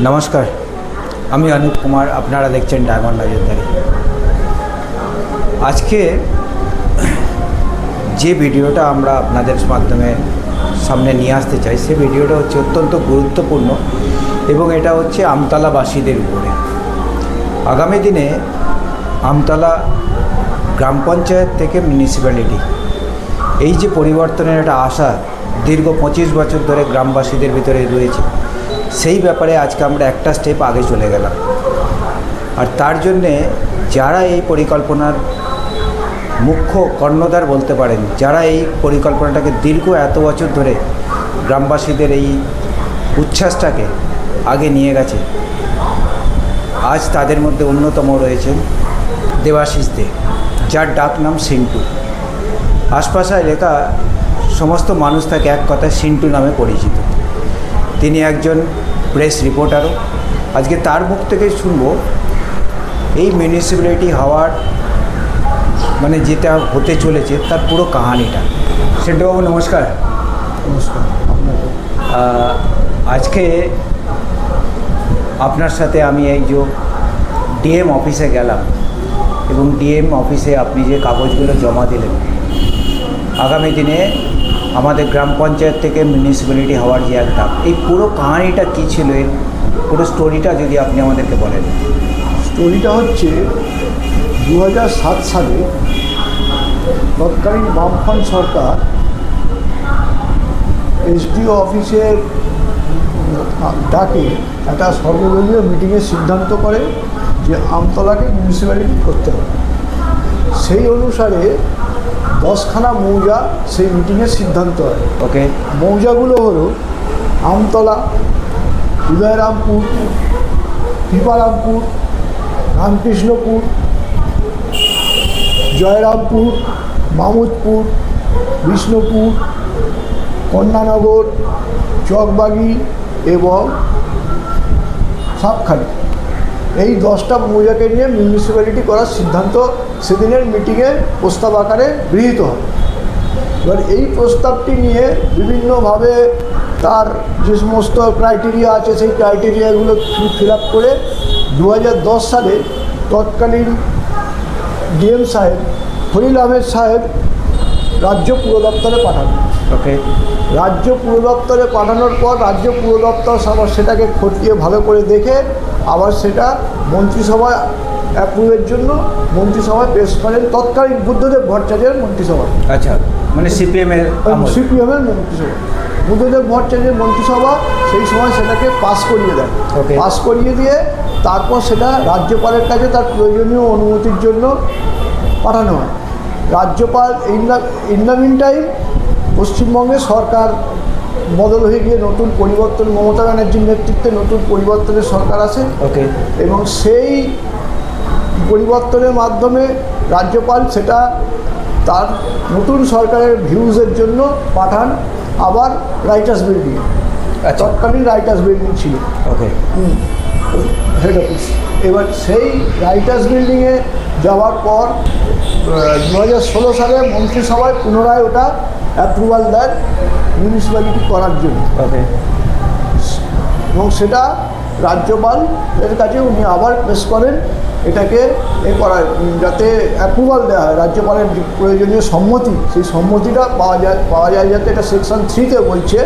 নমস্কার, আমি অনুপ কুমার। আপনারা দেখছেন ডায়মন্ড নজরদারি। আজকে যে ভিডিওটা আমরা আপনাদের মাধ্যমে সামনে নিয়ে আসতে চাই, সে ভিডিওটা হচ্ছে অত্যন্ত গুরুত্বপূর্ণ এবং এটা হচ্ছে আমতলাবাসীদের উপরে। আগামী দিনে আমতলা গ্রাম পঞ্চায়েত থেকে মিউনিসিপ্যালিটি, এই যে পরিবর্তনের একটা আশা দীর্ঘ 25 বছর ধরে গ্রামবাসীদের ভিতরে রয়েছে, সেই ব্যাপারে আজকে আমরা একটা স্টেপ আগে চলে গেলাম। আর তার জন্যে যারা এই পরিকল্পনার মুখ্য কর্ণধার বলতে পারেন, যারা এই পরিকল্পনাটাকে দীর্ঘ এত বছর ধরে গ্রামবাসীদের এই উচ্ছ্বাসটাকে আগে নিয়ে গেছে, আজ তাদের মধ্যে অন্যতম রয়েছেন দেবাশিস দে, যার ডাক নাম সিন্টু। আশপাশে এলাকা সমস্ত মানুষ তাকে এক কথায় সিন্টু নামে পরিচিত। তিনি একজন প্রেস রিপোর্টারও। আজকে তার মুখ থেকে শুনব এই মিউনিসিপ্যালিটি হওয়ার মানে যেটা হতে চলেছে তার পুরো কাহানিটা। সিন্টুবাবু নমস্কার। নমস্কার। আজকে আপনার সাথে আমি এই যে ডিএম অফিসে গেলাম এবং ডিএম অফিসে আপনি যে কাগজগুলো জমা দিলেন, আগামী দিনে আমাদের গ্রাম পঞ্চায়েত থেকে মিউনিসিপ্যালিটি হওয়ার যে একটা, এই পুরো কাহানিটা কী ছিল, এর পুরো স্টোরিটা যদি আপনি আমাদেরকে বলেন। স্টোরিটা হচ্ছে 2007 সালে তৎকালীন বামফ্রন্ট সরকার এসডিও অফিসের ডাকে একটা সর্বদলীয় মিটিংয়ের সিদ্ধান্ত করে যে আমতলাকে মিউনিসিপ্যালিটি করতে হবে। সেই অনুসারে 10খানা মৌজা সেই মিটিংয়ের সিদ্ধান্ত হয়। ওকে। মৌজাগুলো হলো আমতলা, উদয়রামপুর, পিপারামপুর, রামকৃষ্ণপুর, জয়রামপুর, মামুদপুর, বিষ্ণুপুর, কন্যানগর, চকবাগি এবং সাপখালি। এই 10টা মৌজাকে নিয়ে মিউনিসিপ্যালিটি করার সিদ্ধান্ত সেদিনের মিটিংয়ে প্রস্তাব আকারে গৃহীত হয়। এবার এই প্রস্তাবটি নিয়ে বিভিন্নভাবে তার যে সমস্ত ক্রাইটেরিয়া আছে সেই ক্রাইটেরিয়াগুলো ফিল আপ করে 2010 সালে তৎকালীন ডিএম সাহেব খলিল আহমেদ সাহেব রাজ্য পুর দপ্তরে পাঠান। ওকে। রাজ্য পুর দপ্তরে পাঠানোর পর রাজ্য পুর দপ্তর আবার সেটাকে খতিয়ে ভালো করে দেখে আবার সেটা মন্ত্রিসভায় অ্যাপ্রুভের জন্য মন্ত্রিসভায় পেশ করেন তৎকালীন বুদ্ধদেব ভট্টাচার্যের মন্ত্রিসভা। আচ্ছা, মানে সিপিএমের মন্ত্রিসভা, বুদ্ধদেব ভট্টাচার্যের মন্ত্রিসভা সেই সময় সেটাকে পাস করিয়ে দেয়। পাস করিয়ে দিয়ে তারপর সেটা রাজ্যপালের কাছে তার প্রয়োজনীয় অনুমতির জন্য পাঠানো হয়। রাজ্যপাল ইন দ্য মিন টাইম পশ্চিমবঙ্গে সরকার বদল হয়ে গিয়ে নতুন পরিবর্তন, মমতা ব্যানার্জির নেতৃত্বে নতুন পরিবর্তনের সরকার আসে। ওকে। এবং সেই পরিবর্তনের মাধ্যমে রাজ্যপাল সেটা তার নতুন সরকারের ভিউজের জন্য পাঠান আবার রাইটার্স বিল্ডিং। তৎকালীন রাইটার্স বিল্ডিং ছিল। ওকে। Head office. এবার সেই রাইটার্স বিল্ডিংয়ে যাওয়ার পর 2016 সালে মন্ত্রিসভায় পুনরায় ওটা অ্যাপ্রুভাল দেয় মিউনিসিপ্যালিটি করার জন্য। ওকে। এবং সেটা রাজ্যপাল এর কাছে উনি আবার পেশ করেন এটাকে করার, যাতে অ্যাপ্রুভাল দেওয়া হয়। রাজ্যপালের প্রয়োজনীয় সম্মতি, সেই সম্মতিটা পাওয়া যায় যাতে এটা সেকশন 3-তে বলছে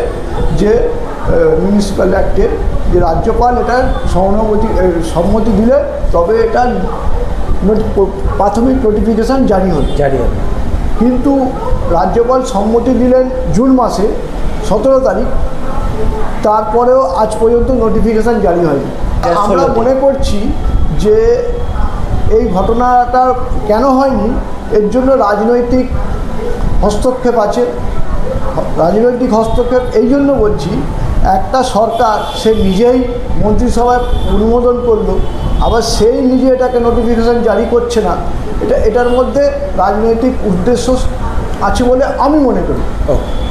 যে মিউনিসিপ্যাল অ্যাক্টের যে রাজ্যপাল এটার সম্মতি দিলে তবে এটা প্রাথমিক নোটিফিকেশান জারি হবে। কিন্তু রাজ্যপাল সম্মতি দিলেন জুন মাসে 17 তারিখ, তারপরেও আজ পর্যন্ত নোটিফিকেশান জারি হয়নি। আমরা মনে করছি যে এই ঘটনাটা কেন হয়নি, এর জন্য রাজনৈতিক হস্তক্ষেপ আছে। রাজনৈতিক হস্তক্ষেপ এই জন্য বলছি, একটা সরকার সে নিজেই মন্ত্রিসভায় অনুমোদন করলো, আবার সেই নিজে এটাকে নোটিফিকেশান জারি করছে না, এটার মধ্যে রাজনৈতিক উদ্দেশ্য আছে বলে আমি মনে করি।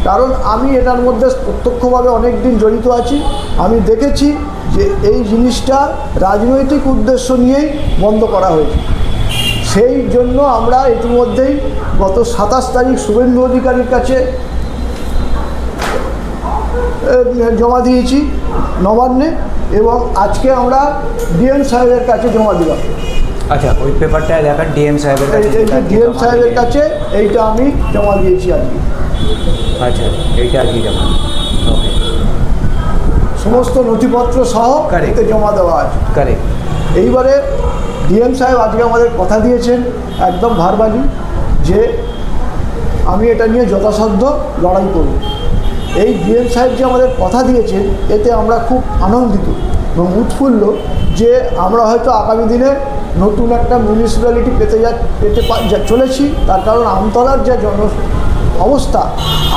কারণ আমি এটার মধ্যে প্রত্যক্ষভাবে অনেক দিন জড়িত আছি। আমি দেখেছি যে এই জিনিসটা রাজনৈতিক উদ্দেশ্য নিয়েই বন্ধ করা হয়েছে। সেই জন্য আমরা ইতিমধ্যেই গত 27 তারিখ শুভেন্দু অধিকারীর কাছে জমা দিয়েছি নবান্নে, এবং আজকে আমরা ডিএম সাহেবের কাছে জমা দিলাম। আচ্ছা, ওই পেপারটা দেখান ডিএম সাহেবের কাছে। এই যে ডিএম সাহেবের কাছে এইটা আমি জমা দিয়েছি আজকে। আচ্ছা, এইটা আজকে জমা, ওকে, সমস্ত নথিপত্র সহ এতে জমা দেওয়া আছে। কারেক্ট। এইবারে ডিএম সাহেব আজকে আমাদের কথা দিয়েছেন একদম ভার্বালি যে আমি এটা নিয়ে যথাসাধ্য লড়াই করব। এই ডিএম সাহেব যে আমাদের কথা দিয়েছেন এতে আমরা খুব আনন্দিত এবং উৎফুল্ল যে আমরা হয়তো আগামী দিনে নতুন একটা মিউনিসিপ্যালিটি পেতে চলেছি। তার কারণ আমতলার যে অবস্থা,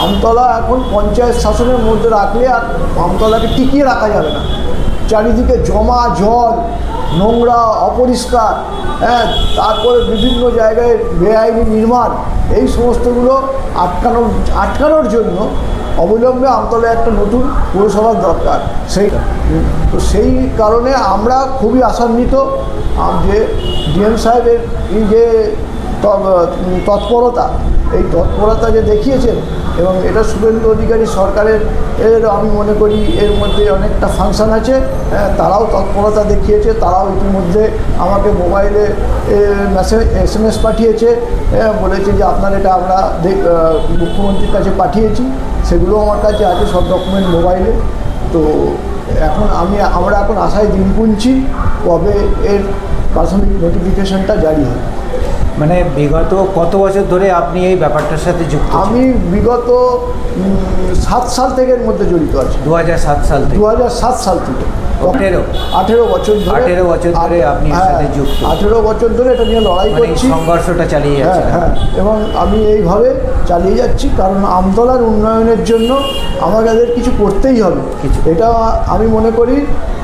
আমতলা এখন পঞ্চায়েত শাসনের মধ্যে রাখলে আর আমতলাকে টিকিয়ে রাখা যাবে না। চারিদিকে জমা জল, নোংরা, অপরিষ্কার, হ্যাঁ, তারপরে বিভিন্ন জায়গায় বেআইনি নির্মাণ, এই সমস্তগুলো আটকানোর জন্য অবিলম্বে আমতলায় একটা নতুন পৌরসভার দরকার। সেই কারণে আমরা খুবই আশান্বিত যে ডিএম সাহেবের এই যে তৎপরতা, এই তৎপরতা যে দেখিয়েছেন, এবং এটা শুভেন্দু অধিকারী সরকারের আমি মনে করি এর মধ্যে অনেকটা ফাংশন আছে। তারাও তৎপরতা দেখিয়েছে, তারাও ইতিমধ্যে আমাকে মোবাইলে SMS পাঠিয়েছে, বলেছে যে আপনার এটা আমরা মুখ্যমন্ত্রীর কাছে পাঠিয়েছি, সেগুলো আমার কাছে আছে সব ডকুমেন্ট মোবাইলে। তো এখন আমরা এখন আশায় দিন গুনছি কবে এর প্রাথমিক নোটিফিকেশনটা জারি হয়। মানে বিগত কত বছর ধরে আপনি এই ব্যাপারটার সাথে যুক্ত? আমি বিগত 7 সাল থেকে এর মধ্যে জড়িত আছি। 2007 সাল থেকে? 2007 সাল থেকে। 18 বছর ধরে। 18 বছর ধরে আপনি এর সাথে যুক্ত? 18 বছর ধরে এটা নিয়ে লড়াই করছি, সংঘর্ষটা চালিয়ে যাচ্ছি। হ্যাঁ, এবং আমি এইভাবে চালিয়ে যাচ্ছি কারণ আমতলার উন্নয়নের জন্য আমাদের কিছু করতেই হবে। এটা আমি মনে করি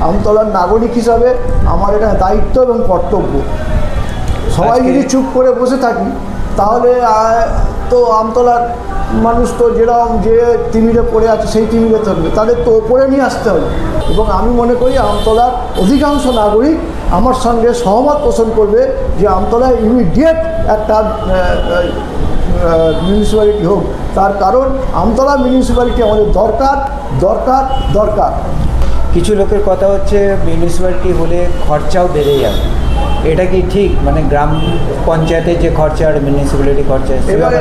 আমতলার নাগরিক হিসাবে আমার এটা দায়িত্ব এবং কর্তব্য। সবাই যদি চুপ করে বসে থাকি তাহলে তো আমতলার মানুষ তো যেরকম যে তিমিরে পড়ে আছে সেই তিমিরে থাকবে, তাদের তো ওপরে নিয়ে আসতে হবে। এবং আমি মনে করি আমতলার অধিকাংশ নাগরিক আমার সঙ্গে সহমত পোষণ করবে যে আমতলায় ইমিডিয়েট একটা মিউনিসিপ্যালিটি হোক। তার কারণ আমতলা মিউনিসিপ্যালিটি আমাদের দরকার দরকার দরকার। কিছু লোকের কথা হচ্ছে মিউনিসিপ্যালিটি হলে খরচাও বেড়ে যাবে, এটা কি ঠিক? মানে গ্রাম পঞ্চায়েতের যে খরচা আর মিউনিসিপ্যালিটি খরচা, এবারে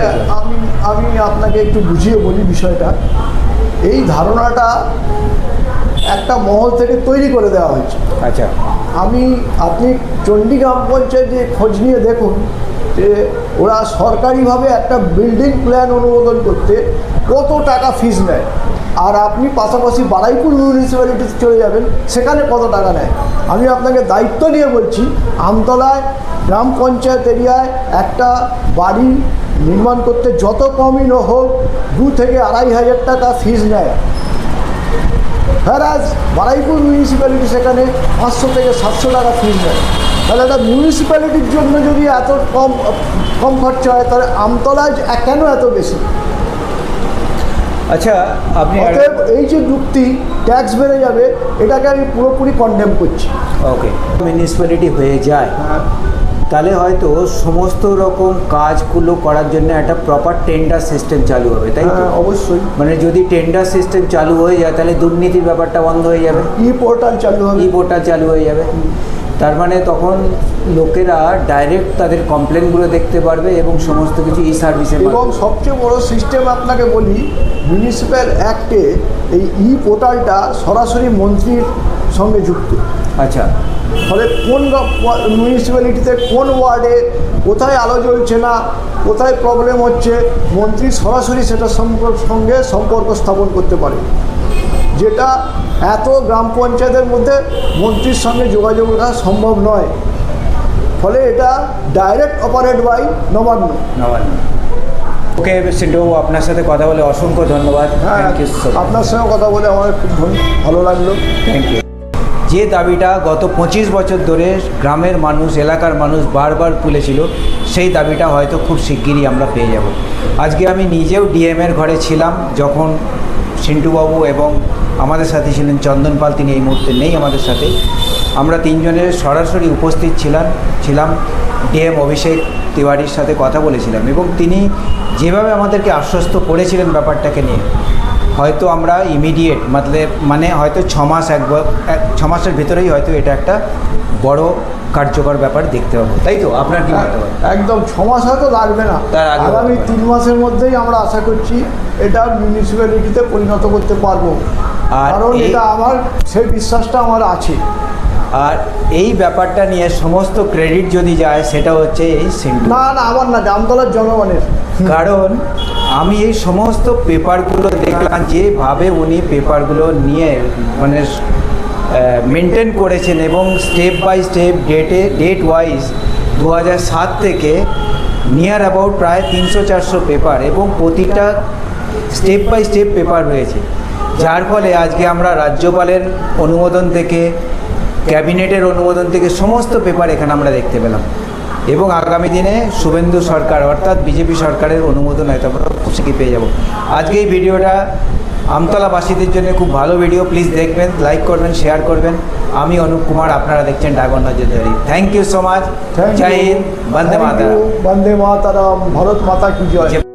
আমি আপনাকে একটু বুঝিয়ে বলি বিষয়টা। এই ধারণাটা একটা মহল থেকে তৈরি করে দেওয়া হয়েছে। আচ্ছা, আপনি চণ্ডীগ্রাম পঞ্চায়েতে খোঁজ নিয়ে দেখুন যে ওরা সরকারিভাবে একটা বিল্ডিং প্ল্যান অনুমোদন করতে কত টাকা ফিস নেয়, আর আপনি পাশাপাশি বারুইপুর মিউনিসিপ্যালিটিতে চলে যাবেন, সেখানে কত টাকা নেয়। আমি আপনাকে দায়িত্ব নিয়ে বলছি, আমতলায় গ্রাম পঞ্চায়েত এরিয়ায় একটা বাড়ি নির্মাণ করতে যত কমই হোক 2 থেকে 2,500 টাকা ফিস নেয়। হ্যারাজ বারুইপুর মিউনিসিপ্যালিটি সেখানে 500 থেকে 700 টাকা ফিস নেয়। তাহলে একটা মিউনিসিপ্যালিটির জন্য যদি এত কম খরচা হয়, তাহলে আমতলায় কেন এত বেশি? আচ্ছা, আপনি এই যে যুক্তি ট্যাক্স বেড়ে যাবে, এটাকে আমি পুরোপুরি কন্ডেম করছি। ওকে, মিউনিসিপ্যালিটি হয়ে যায় তাহলে হয়তো সমস্ত রকম কাজগুলো করার জন্য একটা প্রপার টেন্ডার সিস্টেম চালু হবে, তাই তো? অবশ্যই। মানে যদি টেন্ডার সিস্টেম চালু হয়ে যায় তাহলে দুর্নীতির ব্যাপারটা বন্ধ হয়ে যাবে, পোর্টাল চালু হবে, পোর্টাল চালু হয়ে যাবে। তার মানে তখন লোকেরা ডাইরেক্ট তাদের কমপ্লেনগুলো দেখতে পারবে এবং সমস্ত কিছু সার্ভিসে। এবং সবচেয়ে বড় সিস্টেম আপনাকে বলি, মিউনিসিপ্যাল অ্যাক্টে এই পোর্টালটা সরাসরি মন্ত্রীর সঙ্গে যুক্ত। আচ্ছা, ফলে কোন মিউনিসিপ্যালিটিতে কোন ওয়ার্ডে কোথায় আলো জ্বলছে না, কোথায় প্রবলেম হচ্ছে, মন্ত্রী সরাসরি সেটার সঙ্গে সম্পর্ক স্থাপন করতে পারে, যেটা এত গ্রাম পঞ্চায়েতের মধ্যে মন্ত্রীর সঙ্গে যোগাযোগ রাখা সম্ভব নয়। ফলে এটা ডাইরেক্ট অপারেট বাই নবান্ন। ওকে সিন্টুবাবু, আপনার সাথে কথা বলে অসংখ্য ধন্যবাদ। হ্যাঁ, আপনার সঙ্গে কথা বলে আমার খুব ভালো লাগলো। Thank you. যে দাবিটা গত 25 বছর ধরে গ্রামের মানুষ, এলাকার মানুষ বারবার তুলেছিল, সেই দাবিটা হয়তো খুব শিগগিরই আমরা পেয়ে যাব। আজকে আমি নিজেও ডিএমের ঘরে ছিলাম যখন সিন্টুবাবু এবং আমাদের সাথে ছিলেন চন্দন পাল, তিনি এই মুহূর্তে নেই আমাদের সাথে। আমরা তিনজনের সরাসরি উপস্থিত ছিলাম ডিএম অভিষেক তিওয়ারির সাথে কথা বলেছিলাম এবং তিনি যেভাবে আমাদেরকে আশ্বস্ত করেছিলেন ব্যাপারটাকে নিয়ে, হয়তো আমরা ইমিডিয়েট মানে হয়তো 6 মাস 6 মাসের ভেতরেই হয়তো এটা একটা বড় কার্যকর ব্যাপার দেখতে পাবো, তাই তো? আপনার কি মত হয়? একদম 6 মাস হয়তো লাগবে না, তার আগে আগামী 3 মাসের মধ্যেই আমরা আশা করছি এটা মিউনিসিপ্যালিটিতে পরিণত করতে পারবো, আর কারণ এটা আমার সেই বিশ্বাসটা আমার আছে। আর এই ব্যাপারটা নিয়ে সমস্ত ক্রেডিট যদি যায় সেটা হচ্ছে এই সিন্টু। না না, আমার না, জামতলার জনগণের। কারণ আমি এই সমস্ত পেপারগুলো দেখলাম যেভাবে উনি পেপারগুলো নিয়ে মানে মেনটেন করেছেন এবং step by step date wise 2007 থেকে নিয়ার অ্যাবাউট প্রায় 300-400 পেপার এবং প্রতিটা স্টেপ বাই স্টেপ পেপার রয়েছে, যার ফলে আজকে আমরা রাজ্যপালের অনুমোদন থেকে ক্যাবিনেটের অনুমোদন থেকে সমস্ত পেপার এখানে আমরা দেখতে পেলাম এবং আগামী দিনে শুভেন্দু সরকার অর্থাৎ বিজেপি সরকারের অনুমোদন হয়তো আমরা খুব শীঘ্রই পেয়ে যাব। আজকে এই ভিডিওটা আমতলাবাসীদের জন্য খুব ভালো ভিডিও, প্লিজ দেখবেন, লাইক করবেন, শেয়ার করবেন। আমি অনুপ কুমার, আপনারা দেখছেন ড্রাগন নজরদারি। Thank you so much. জয় হিন্দ, বন্দে মাতরম। বন্দে মাতরম, ভারত মাতা কি জয়।